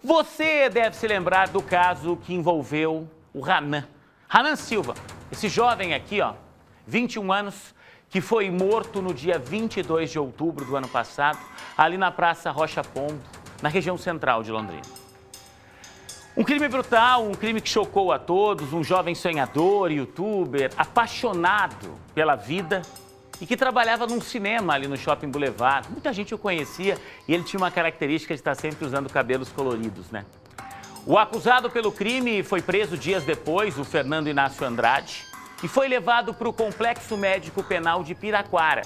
Você deve se lembrar do caso que envolveu o Hanan Silva, esse jovem aqui, 21 anos, que foi morto no dia 22 de outubro do ano passado, ali na Praça Rocha Pombo, na região central de Londrina. Um crime brutal, um crime que chocou a todos, um jovem sonhador, youtuber, apaixonado pela vida e que trabalhava num cinema ali no Shopping Boulevard. Muita gente o conhecia e ele tinha uma característica de estar sempre usando cabelos coloridos, né? O acusado pelo crime foi preso dias depois, o Fernando Inácio Andrade, e foi levado para o Complexo Médico Penal de Piraquara.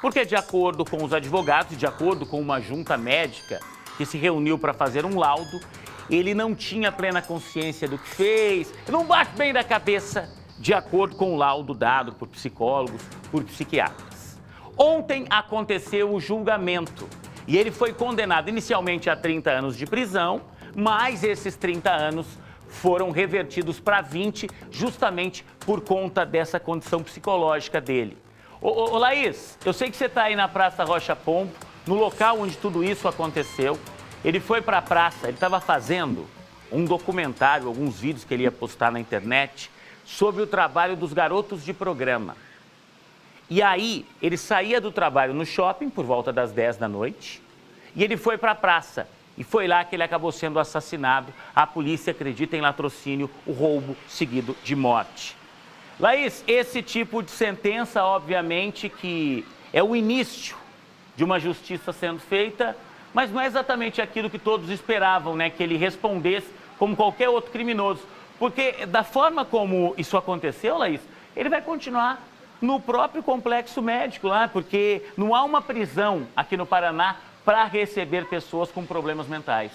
Porque, de acordo com os advogados e de acordo com uma junta médica que se reuniu para fazer um laudo, ele não tinha plena consciência do que fez, não bate bem da cabeça, de acordo com o laudo dado por psicólogos, por psiquiatras. Ontem aconteceu o julgamento e ele foi condenado inicialmente a 30 anos de prisão, mas esses 30 anos foram revertidos para 20, justamente por conta dessa condição psicológica dele. Ô Laís, eu sei que você está aí na Praça Rocha Pombo, no local onde tudo isso aconteceu. Ele foi para a praça, ele estava fazendo um documentário, alguns vídeos que ele ia postar na internet sobre o trabalho dos garotos de programa. E aí, ele saía do trabalho no shopping por volta das 10 da noite e ele foi para a praça. E foi lá que ele acabou sendo assassinado. A polícia acredita em latrocínio, o roubo seguido de morte. Laís, esse tipo de sentença, obviamente, que é o início de uma justiça sendo feita, mas não é exatamente aquilo que todos esperavam, né? Que ele respondesse como qualquer outro criminoso. Porque da forma como isso aconteceu, Laís, ele vai continuar no próprio complexo médico lá, porque não há uma prisão aqui no Paraná para receber pessoas com problemas mentais.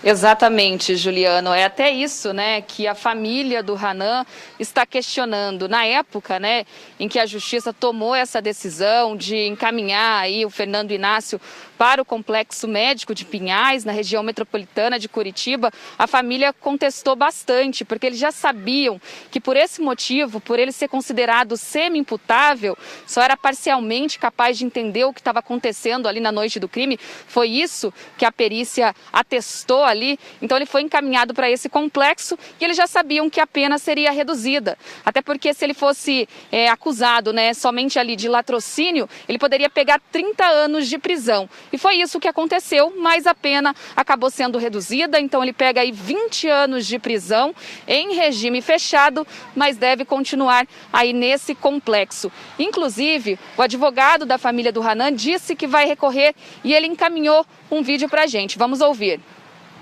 Exatamente, Juliano. É até isso, né, que a família do Hanan está questionando. Na época, né, em que a Justiça tomou essa decisão de encaminhar aí o Fernando Inácio para o Complexo Médico de Pinhais, na região metropolitana de Curitiba, a família contestou bastante, porque eles já sabiam que por esse motivo, por ele ser considerado semi-imputável, só era parcialmente capaz de entender o que estava acontecendo ali na noite do crime. Foi isso que a perícia atestou ali. Então ele foi encaminhado para esse complexo e eles já sabiam que a pena seria reduzida. Até porque se ele fosse acusado, né, somente ali de latrocínio, ele poderia pegar 30 anos de prisão. E foi isso que aconteceu, mas a pena acabou sendo reduzida, então ele pega aí 20 anos de prisão em regime fechado, mas deve continuar aí nesse complexo. Inclusive, o advogado da família do Hanan disse que vai recorrer e ele encaminhou um vídeo pra gente. Vamos ouvir.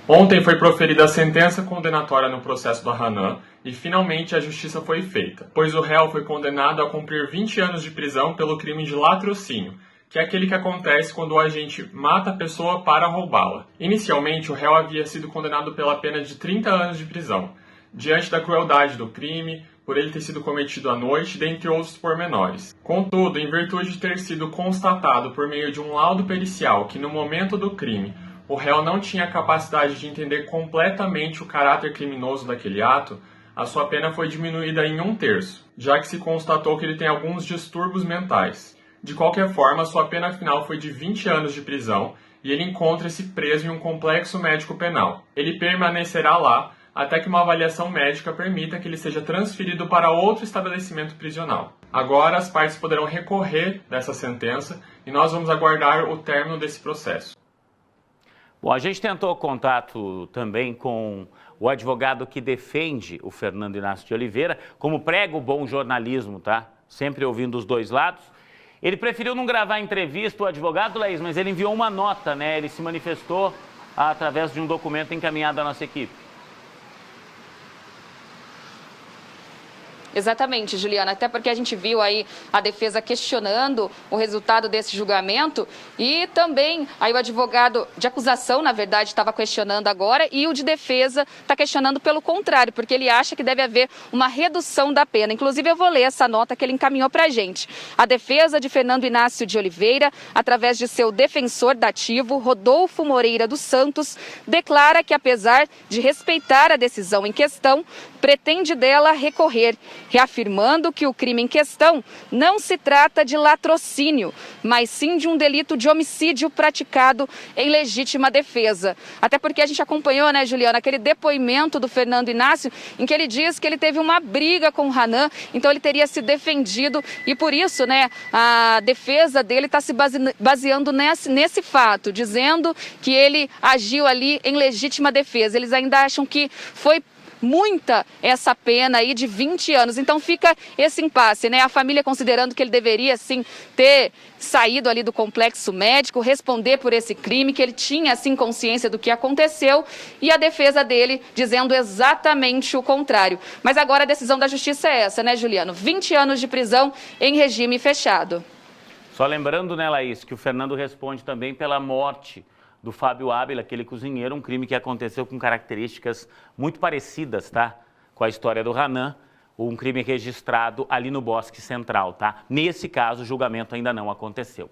Ontem foi proferida a sentença condenatória no processo do Hanan e finalmente a justiça foi feita, pois o réu foi condenado a cumprir 20 anos de prisão pelo crime de latrocínio, que é aquele que acontece quando o agente mata a pessoa para roubá-la. Inicialmente, o réu havia sido condenado pela pena de 30 anos de prisão, diante da crueldade do crime, por ele ter sido cometido à noite, dentre outros pormenores. Contudo, em virtude de ter sido constatado por meio de um laudo pericial que no momento do crime o réu não tinha a capacidade de entender completamente o caráter criminoso daquele ato, a sua pena foi diminuída em 1/3, já que se constatou que ele tem alguns distúrbios mentais. De qualquer forma, sua pena final foi de 20 anos de prisão e ele encontra-se preso em um complexo médico penal. Ele permanecerá lá até que uma avaliação médica permita que ele seja transferido para outro estabelecimento prisional. Agora, as partes poderão recorrer dessa sentença e nós vamos aguardar o término desse processo. Bom, a gente tentou contato também com o advogado que defende o Fernando Inácio de Oliveira, como prega o bom jornalismo, tá? Sempre ouvindo os dois lados. Ele preferiu não gravar a entrevista, o advogado, Laís, mas ele enviou uma nota, né? Ele se manifestou através de um documento encaminhado à nossa equipe. Exatamente, Juliana, até porque a gente viu aí a defesa questionando o resultado desse julgamento e também aí o advogado de acusação, na verdade, estava questionando agora e o de defesa está questionando pelo contrário, porque ele acha que deve haver uma redução da pena. Inclusive, eu vou ler essa nota que ele encaminhou para a gente. A defesa de Fernando Inácio de Oliveira, através de seu defensor dativo, Rodolfo Moreira dos Santos, declara que, apesar de respeitar a decisão em questão, pretende dela recorrer reafirmando que o crime em questão não se trata de latrocínio, mas sim de um delito de homicídio praticado em legítima defesa. Até porque a gente acompanhou, né, Juliana, aquele depoimento do Fernando Inácio, em que ele diz que ele teve uma briga com o Ranan, então ele teria se defendido e por isso, né, a defesa dele está se baseando nesse fato, dizendo que ele agiu ali em legítima defesa. Eles ainda acham que foi muita essa pena aí de 20 anos. Então fica esse impasse, né? A família considerando que ele deveria, sim, ter saído ali do complexo médico, responder por esse crime, que ele tinha, assim, consciência do que aconteceu, e a defesa dele dizendo exatamente o contrário. Mas agora a decisão da justiça é essa, né, Juliano? 20 anos de prisão em regime fechado. Só lembrando, né, Laís, que o Fernando responde também pela morte do Fábio Ávila, aquele cozinheiro, um crime que aconteceu com características muito parecidas, tá? Com a história do Ranan, um crime registrado ali no Bosque Central, tá? Nesse caso, o julgamento ainda não aconteceu.